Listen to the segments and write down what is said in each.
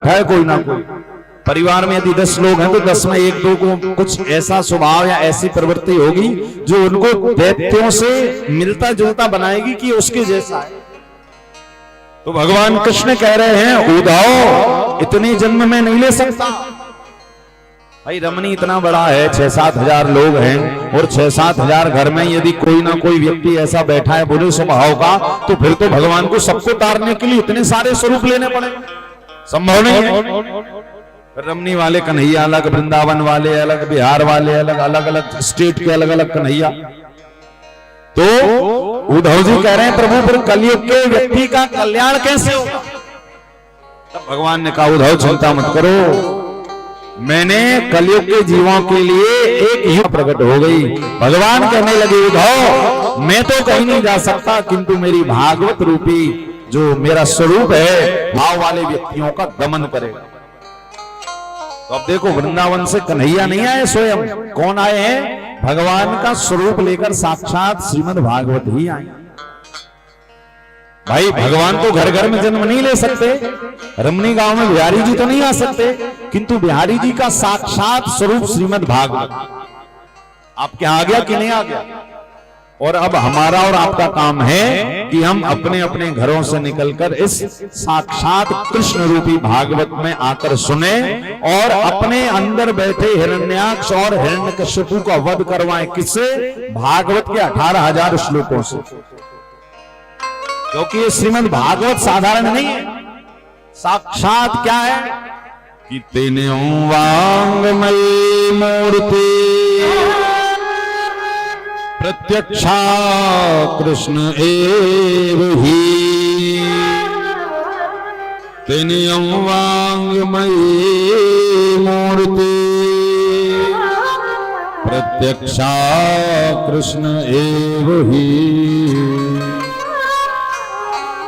बैठा है कोई ना कोई। परिवार में यदि 10 लोग हैं तो 10 में 1-2 को कुछ ऐसा स्वभाव या ऐसी प्रवृत्ति होगी जो उनको दैत्यों से मिलता जुलता बनाएगी कि उसके जैसा है। तो भगवान कृष्ण कह रहे हैं उद्धव इतने जन्म में नहीं ले सकता। भाई रमणी इतना बड़ा है, 6-7 हजार लोग हैं और 6-7 हजार घर में यदि कोई ना कोई व्यक्ति ऐसा बैठा है बुरे स्वभाव का, तो फिर तो भगवान को सबको तारने के लिए इतने सारे स्वरूप लेने पड़े, संभव नहीं है। रमणी वाले कन्हैया अलग, वृंदावन वाले अलग, बिहार वाले अलग, अलग अलग स्टेट के अलग अलग कन्हैया। तो उद्धव जी कह रहे हैं प्रभु फिर कलयुग के व्यक्ति का कल्याण कैसे होगा? तब भगवान ने कहा उद्धव चिंता मत करो, मैंने कलयुग के जीवों के लिए एक युग प्रकट हो गई। भगवान कहने लगे उद्धव मैं तो कहीं नहीं जा सकता, किंतु मेरी भागवत रूपी जो मेरा स्वरूप है भाव वाले व्यक्तियों का दमन करेगा। तो अब देखो वृंदावन से कन्हैया नहीं आए, स्वयं कौन आए हैं? भगवान का स्वरूप लेकर साक्षात श्रीमद् भागवत ही आए। भाई भगवान तो घर घर में जन्म नहीं ले सकते, रमणी गांव में बिहारी जी तो नहीं आ सकते, किंतु बिहारी जी का साक्षात स्वरूप श्रीमद् भागवत आपके आ गया कि नहीं आ गया? और अब हमारा और आपका काम है कि हम अपने अपने घरों से निकलकर इस साक्षात कृष्ण रूपी भागवत में आकर सुने और अपने अंदर बैठे हिरण्याक्ष और हिरण्यकश्यपु का वध करवाएं। किससे? भागवत के 18,000 श्लोकों से। क्योंकि ये श्रीमद् भागवत साधारण नहीं है, साक्षात क्या है कि तेने वांगमयी मूर्ति प्रत्यक्षा कृष्ण एव ही, तेने वांगमयी मूर्ति प्रत्यक्षा कृष्ण एव ही।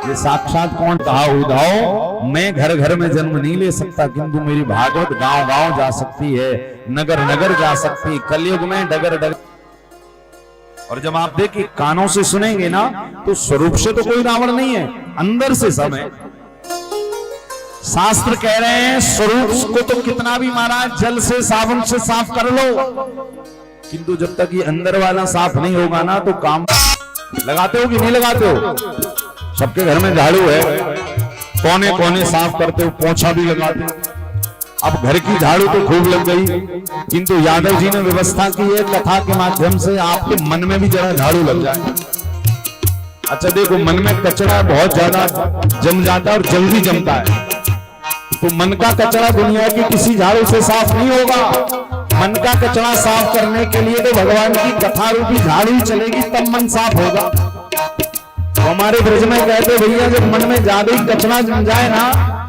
ये साक्षात कौन कहा उद्धव? मैं घर घर में जन्म नहीं ले सकता, किंतु मेरी भागवत गांव गांव जा सकती है, नगर नगर जा सकती, कलयुग में डगर डगर। और जब आप देखिए कानों से सुनेंगे ना तो स्वरूप से तो कोई रावण नहीं है, अंदर से सब है। शास्त्र कह रहे हैं स्वरूप को तो कितना भी मारा जल से साबुन से साफ कर लो, किंतु जब तक ये अंदर वाला साफ नहीं होगा ना तो काम लगाते हो कि नहीं लगाते हो? सबके घर में झाड़ू है, कोने कोने साफ करते हो, पोछा भी लगाते हो। अब घर की झाड़ू तो खूब लग गई, किंतु यादव जी ने व्यवस्था की है कथा के माध्यम से आपके मन में भी जरा झाड़ू लग जाए। अच्छा देखो मन में कचरा बहुत ज्यादा जम जाता है और जल्दी जमता है, तो मन का कचरा दुनिया की किसी झाड़ू से साफ नहीं होगा। मन का कचरा साफ करने के लिए तो भगवान की कथा रूपी झाड़ू चलेगी, तब मन साफ होगा। तो हमारे ब्रज में कहते भैया जब मन में ज्यादा ही कचरा जम जाए ना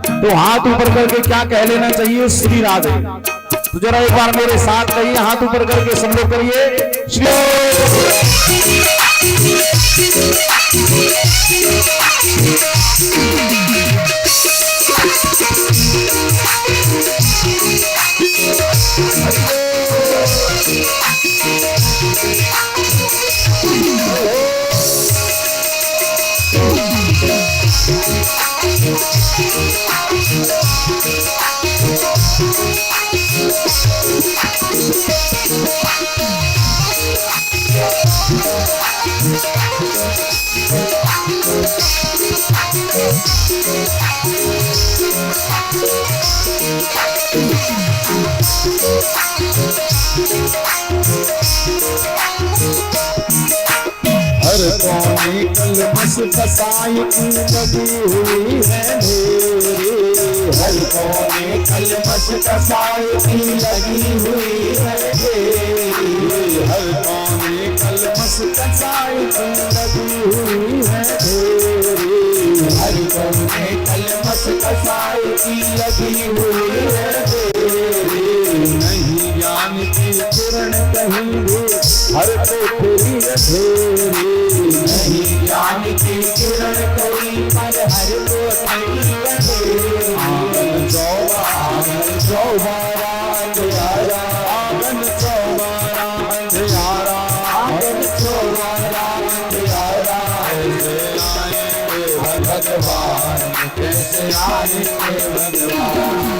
तो हाथ ऊपर करके क्या कह लेना चाहिए? श्री राधे। तो जरा एक बार मेरे साथ कहिए, हाथ ऊपर करके सब लोग करिए श्री। हर कोने कलमश कसाई की लगी हुई है मेरे, हर कोने कलमश कसाई की लगी हुई है मेरे, हर कोने कलमश कसाई की लगी हुई है मेरे, हर कोने कलमश कसाई की लगी हुई है मेरे। नहीं ज्ञान की किरण कहीं भी हर कोठरी अंधेरी, नहीं ज्ञान की किरण कहीं पर हर कोठरी अंधेरी। आंगन चौबारा अंधियारा, आंगन चौबारा अंधियारा, आंगन चौबारा अंधियारा। कैसे आएंगे भगवान, कैसे आएंगे भगवान।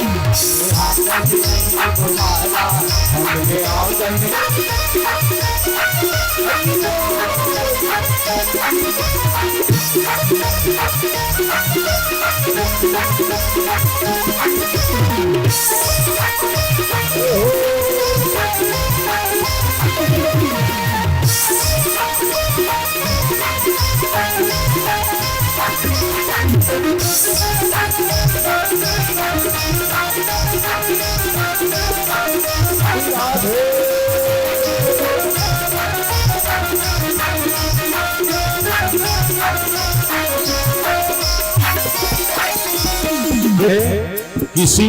किसी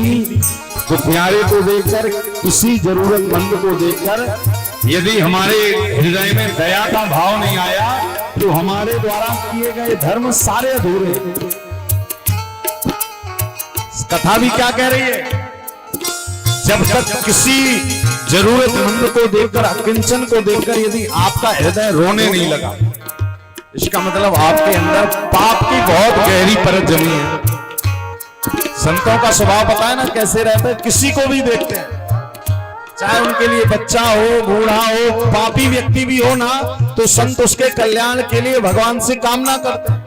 तो प्यारे को देखकर, किसी जरूरतमंद को देखकर यदि हमारे हृदय में दया का भाव नहीं आया तो हमारे द्वारा किए गए धर्म सारे अधूरे। कथा भी क्या कह रही है, जब तक किसी जरूरतमंद को देखकर, अकिंचन को देखकर यदि आपका हृदय रोने नहीं लगा, इसका मतलब आपके अंदर पाप की बहुत गहरी परत जमी है। संतों का स्वभाव पता है ना कैसे रहता है, किसी को भी देखते हैं, चाहे उनके लिए बच्चा हो, बूढ़ा हो, पापी व्यक्ति भी हो ना, तो संत उसके कल्याण के लिए भगवान से कामना करते हैं।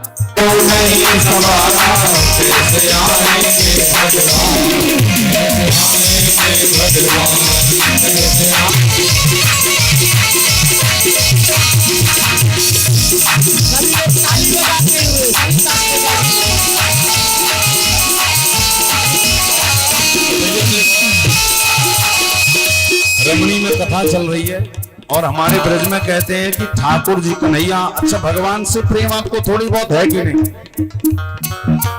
रमणी में कथा चल रही है और हमारे ब्रज में कहते हैं कि ठाकुर जी कन्हैया, अच्छा भगवान से प्रेम आपको थोड़ी बहुत है कि नहीं?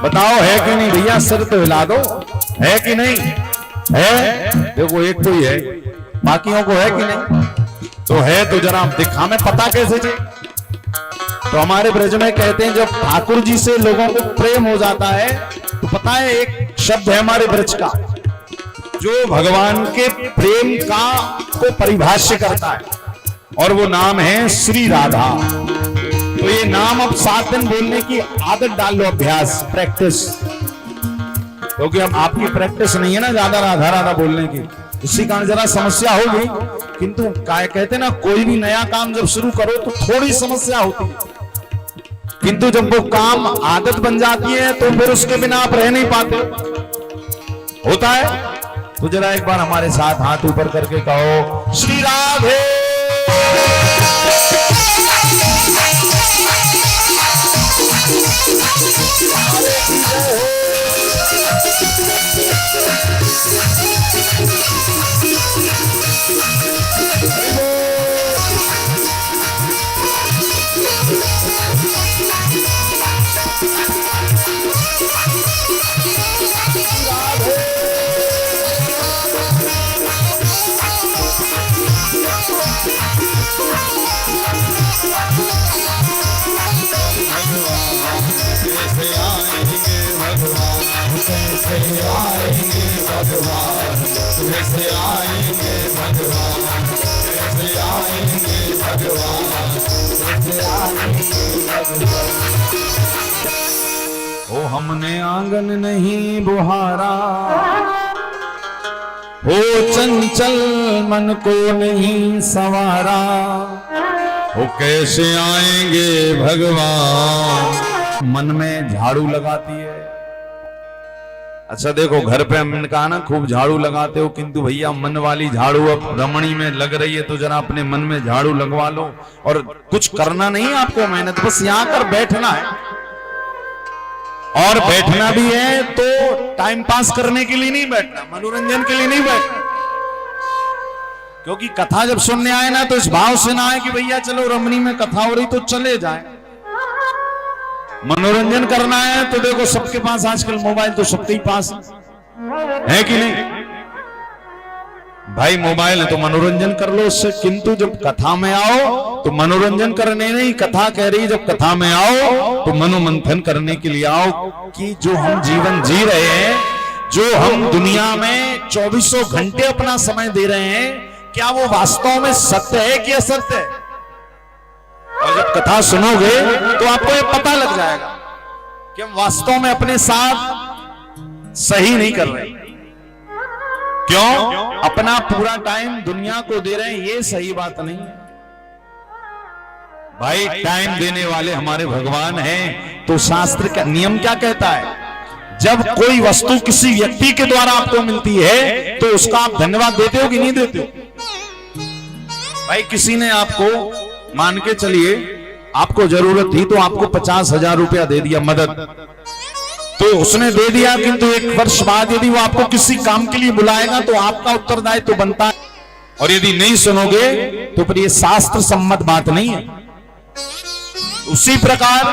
बताओ है कि नहीं भैया, सिर तो हिला दो, है कि नहीं? है, देखो एक तो ही है, बाकियों को है कि नहीं? तो है तो जरा दिखा, में पता कैसे जी? तो हमारे ब्रज में कहते हैं जब ठाकुर जी से लोगों को प्रेम हो जाता है तो पता है एक शब्द है हमारे ब्रज का जो भगवान के प्रेम का को परिभाष्य करता है, और वो नाम है श्री राधा। तो ये नाम अब 7 दिन बोलने की आदत डाल लो, अभ्यास, प्रैक्टिस, क्योंकि अब आपकी प्रैक्टिस नहीं है ना ज्यादा राधा राधा बोलने की, इसी कारण जरा समस्या होगी। किंतु कहते ना कोई भी नया काम जब शुरू करो तो थोड़ी समस्या होती है, किंतु जब वो काम आदत बन जाती है तो फिर उसके बिना आप रह नहीं पाते, होता है। तो जरा एक बार हमारे साथ हाथ ऊपर करके कहो श्री राधे। ओ हमने आंगन नहीं बुहारा, हो चंचल मन को नहीं संवारा, वो कैसे आएंगे भगवान। मन में झाड़ू लगाती है। अच्छा देखो घर पे हमने कहा ना खूब झाड़ू लगाते हो, किंतु भैया मन वाली झाड़ू अब रमणी में लग रही है तो जरा अपने मन में झाड़ू लगवा लो। और कुछ करना नहीं है आपको मेहनत, बस यहाँ कर बैठना है, और बैठना भी है तो टाइम पास करने के लिए नहीं बैठना, मनोरंजन के लिए नहीं बैठना। क्योंकि कथा जब सुनने आए ना तो इस भाव से ना आए कि भैया चलो रमणी में कथा हो रही तो चले जाए। मनोरंजन करना है तो देखो सबके पास आजकल मोबाइल तो सबके ही पास है कि नहीं भाई, मोबाइल है तो मनोरंजन कर लो उससे। किंतु जब कथा में आओ तो मनोरंजन करने नहीं, कथा कह रही है जब कथा में आओ तो मनोमंथन करने के लिए आओ कि जो हम जीवन जी रहे हैं, जो हम दुनिया में 24 घंटे अपना समय दे रहे हैं, क्या वो वास्तव में सत्य है कि असत्य है? और जब कथा सुनोगे तो आपको ये पता लग जाएगा कि हम वास्तव में अपने साथ सही नहीं कर रहे। क्यों? अपना पूरा टाइम दुनिया को दे रहे हैं, ये सही बात नहीं है भाई। टाइम देने वाले हमारे भगवान हैं। तो शास्त्र का नियम क्या कहता है? जब कोई वस्तु किसी व्यक्ति के द्वारा आपको मिलती है तो उसका आप धन्यवाद देते हो कि नहीं देते हो? भाई किसी ने आपको, मान के चलिए आपको जरूरत थी तो आपको 50,000 रुपया दे दिया मदद, तो उसने दे दिया, किंतु एक वर्ष बाद यदि वो आपको किसी काम के लिए बुलाएगा तो आपका उत्तरदायित्व तो बनता है, और यदि नहीं सुनोगे तो फिर ये शास्त्र सम्मत बात नहीं है। उसी प्रकार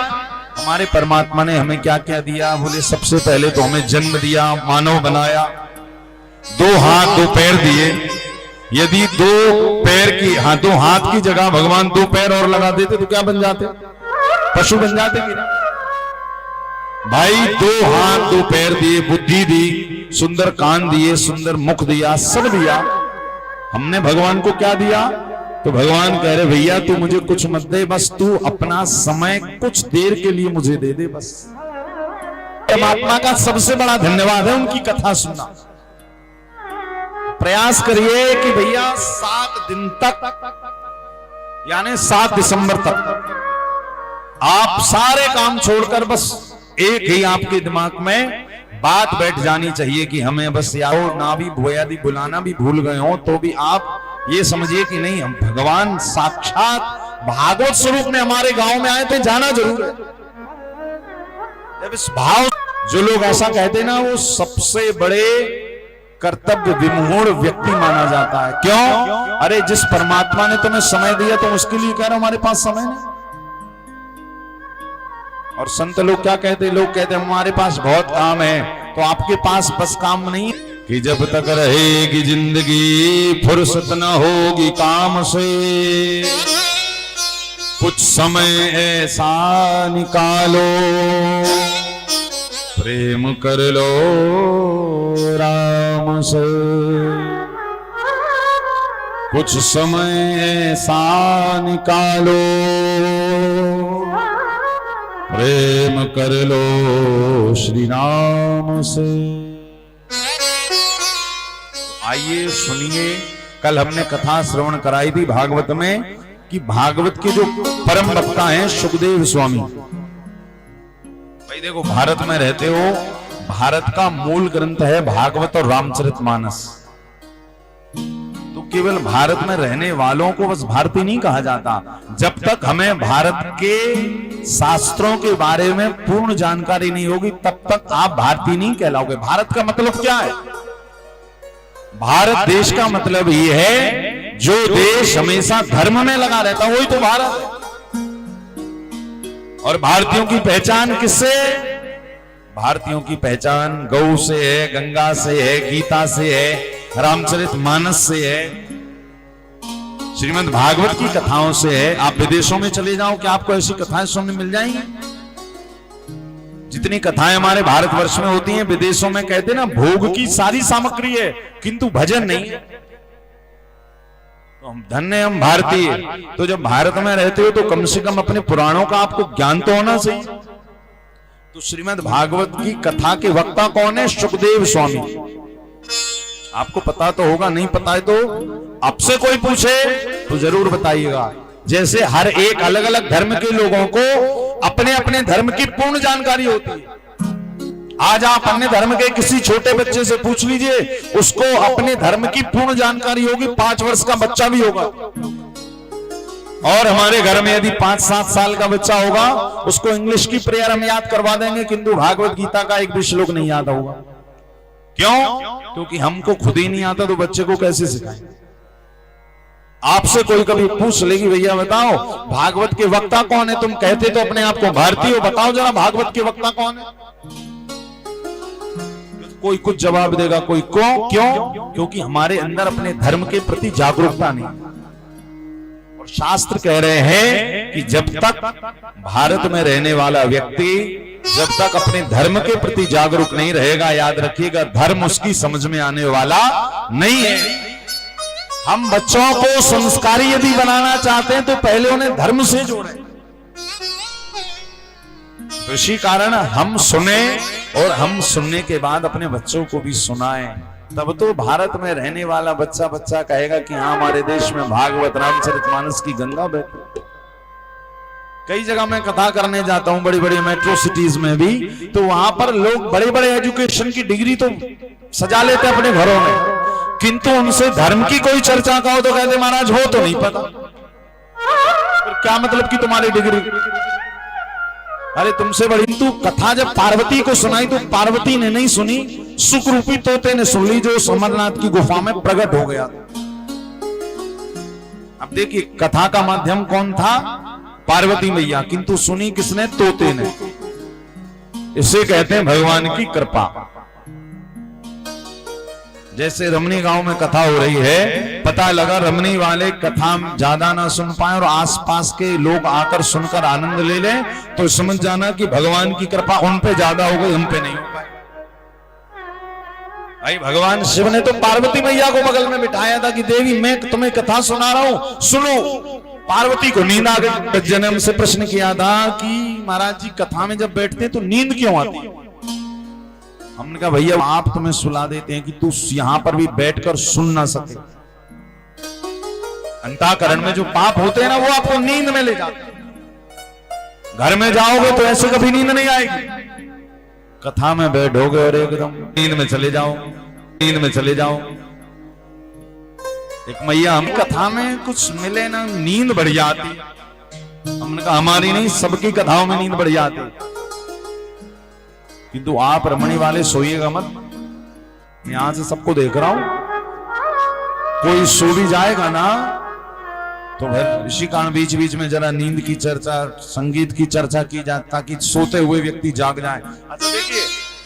हमारे परमात्मा ने हमें क्या क्या दिया? बोले सबसे पहले तो हमें जन्म दिया, मानव बनाया, 2 हाथ 2 पैर दिए। यदि 2 पैर की, हाँ 2 हाथ की जगह भगवान 2 पैर और लगा देते तो क्या बन जाते? पशु बन जाते कि नहीं? भाई 2 हाथ 2 पैर दिए, बुद्धि दी, सुंदर कान दिए, सुंदर मुख दिया, सब दिया। हमने भगवान को क्या दिया? तो भगवान कह रहे भैया तू मुझे कुछ मत दे, बस तू अपना समय कुछ देर के लिए मुझे दे दे बस। परमात्मा का सबसे बड़ा धन्यवाद है उनकी कथा सुनना। प्रयास करिए कि भैया 7 दिन तक, यानी 7 दिसंबर तक आप सारे काम छोड़कर बस एक ही आपके दिमाग में बात बैठ जानी चाहिए कि हमें बस यारो ना भी भोयादी बुलाना भी भूल गए हो तो भी आप ये समझिए कि नहीं, हम भगवान साक्षात भागवत स्वरूप में हमारे गांव में आए थे, जाना जरूर है। जब इस भाव, जो लोग ऐसा कहते हैं ना वो सबसे बड़े कर्तव्य विमूढ़ व्यक्ति माना जाता है। क्यों? अरे जिस परमात्मा ने तुम्हें समय दिया तुम उसके लिए कह रहे हो हमारे पास समय नहीं। और संत लोग क्या कहते हैं? लोग कहते हैं हमारे पास बहुत काम है, तो आपके पास बस काम नहीं कि जब तक रहेगी जिंदगी फुर्सत न होगी काम से, कुछ समय ऐसा निकालो प्रेम कर लो राम से, कुछ समय ऐसा निकालो प्रेम कर लो श्री राम से। आइए सुनिए, कल हमने कथा श्रवण कराई थी भागवत में कि भागवत के जो परम वक्ता हैं सुखदेव स्वामी। भाई देखो भारत में रहते हो, भारत का मूल ग्रंथ है भागवत और रामचरितमानस। तो केवल भारत में रहने वालों को बस भारतीय नहीं कहा जाता। जब तक हमें भारत के शास्त्रों के बारे में पूर्ण जानकारी नहीं होगी तब तक आप भारतीय नहीं कहलाओगे। भारत का मतलब क्या है? भारत देश का मतलब ये है जो देश हमेशा धर्म में लगा रहता वही तो भारत है। और भारतीयों की पहचान किससे? भारतीयों की पहचान गौ से है, गंगा से है, गीता से है, रामचरितमानस से है, श्रीमद् भागवत की कथाओं से है। आप विदेशों में चले जाओ कि आपको ऐसी कथाएं सुनने मिल जाएंगी। जितनी कथाएं हमारे भारतवर्ष में होती हैं विदेशों में कहते हैं ना भोग की सारी सामग्री है किंतु भजन नहीं है। तो हम धन्य, हम भारतीय। तो जब भारत में रहते हो तो कम से कम अपने पुराणों का आपको ज्ञान तो होना चाहिए। तो श्रीमद् भागवत की कथा के वक्ता कौन है? सुखदेव स्वामी। आपको पता तो होगा, नहीं पता है तो आपसे कोई पूछे तो जरूर बताइएगा। जैसे हर एक अलग अलग धर्म के लोगों को अपने अपने धर्म की पूर्ण जानकारी होती है। आज आप अपने धर्म के किसी छोटे बच्चे से पूछ लीजिए, उसको अपने धर्म की पूर्ण जानकारी होगी, 5 वर्ष का बच्चा भी होगा। और हमारे घर में यदि 5-7 साल का बच्चा होगा उसको इंग्लिश की प्रेयर हम याद करवा देंगे किंतु भागवत गीता का एक भी श्लोक नहीं याद होगा। क्यों? क्योंकि हमको खुद ही नहीं आता तो बच्चे को कैसे सिखाएं? आपसे कोई कभी पूछ लेगी भैया बताओ भागवत के वक्ता कौन है? तुम कहते तो अपने आप को भारतीय हो, बताओ जरा भागवत के वक्ता कौन है? कोई कुछ जवाब देगा, कोई क्यों? क्योंकि हमारे अंदर अपने धर्म के प्रति जागरूकता नहीं। और शास्त्र कह रहे हैं कि जब तक भारत में रहने वाला व्यक्ति जब तक अपने धर्म के प्रति जागरूक नहीं रहेगा, याद रखिएगा धर्म उसकी समझ में आने वाला नहीं है। हम बच्चों को संस्कारी यदि बनाना चाहते हैं तो पहले उन्हें धर्म से जोड़ें। इसी कारण हम सुने और हम सुनने के बाद अपने बच्चों को भी सुनाएं। तब तो भारत में रहने वाला बच्चा बच्चा कहेगा कि हाँ हमारे देश में भागवत रामचरितमानस की गंगा बहती। कई जगह मैं कथा करने जाता हूं बड़ी बड़ी मेट्रो सिटीज में भी, तो वहां पर लोग बड़े बड़े एजुकेशन की डिग्री तो सजा लेते अपने घरों में, किंतु उनसे धर्म की कोई चर्चा का हो तो कहते महाराज हो तो नहीं पता। क्या मतलब कि तुम्हारी डिग्री? अरे तुमसे बड़ी तू कथा जब पार्वती को सुनाई तो पार्वती ने नहीं सुनी, सुखरूपी तोते ने सुन ली जो अमरनाथ की गुफा में प्रकट हो गया। अब देखिए कथा का माध्यम कौन था? पार्वती मैया, किंतु सुनी किसने? तोते ने। इसे कहते हैं भगवान की कृपा। जैसे रमणी गांव में कथा हो रही है, पता लगा रमणी वाले कथा ज्यादा ना सुन पाए और आसपास के लोग आकर सुनकर आनंद ले लें, तो समझ जाना कि भगवान की कृपा उन पे ज्यादा हो गई, हम पे नहीं हो पाई। भाई भगवान शिव ने तो पार्वती मैया को बगल में बिठाया था कि देवी मैं तुम्हें कथा सुना रहा हूं, सुनो। पार्वती को नींद आ गई। जन्म से प्रश्न किया था कि महाराज जी कथा में जब बैठते तो नींद क्यों आती है? हमने कहा भैया आप तुम्हें सुला देते हैं कि तू यहां पर भी बैठकर सुन ना सके। अंतःकरण में जो पाप होते हैं ना वो आपको नींद में ले जाते हैं। घर में जाओगे तो ऐसे कभी नींद नहीं आएगी, कथा में बैठोगे और एकदम नींद में चले जाओ, नींद में चले जाओ। एक मैया हम कथा में कुछ मिले ना नींद बढ़ जाती। हमने कहा हमारी नहीं सबकी कथाओं में नींद बढ़ जाती, किंतु आप रमणी वाले सोइएगा मत। यहां से सबको देख रहा हूं, कोई सो भी जाएगा ना तो फिर इसी कारण बीच बीच में जरा नींद की चर्चा, संगीत की चर्चा की जाए ताकि सोते हुए व्यक्ति जाग जाए। अच्छा देखिए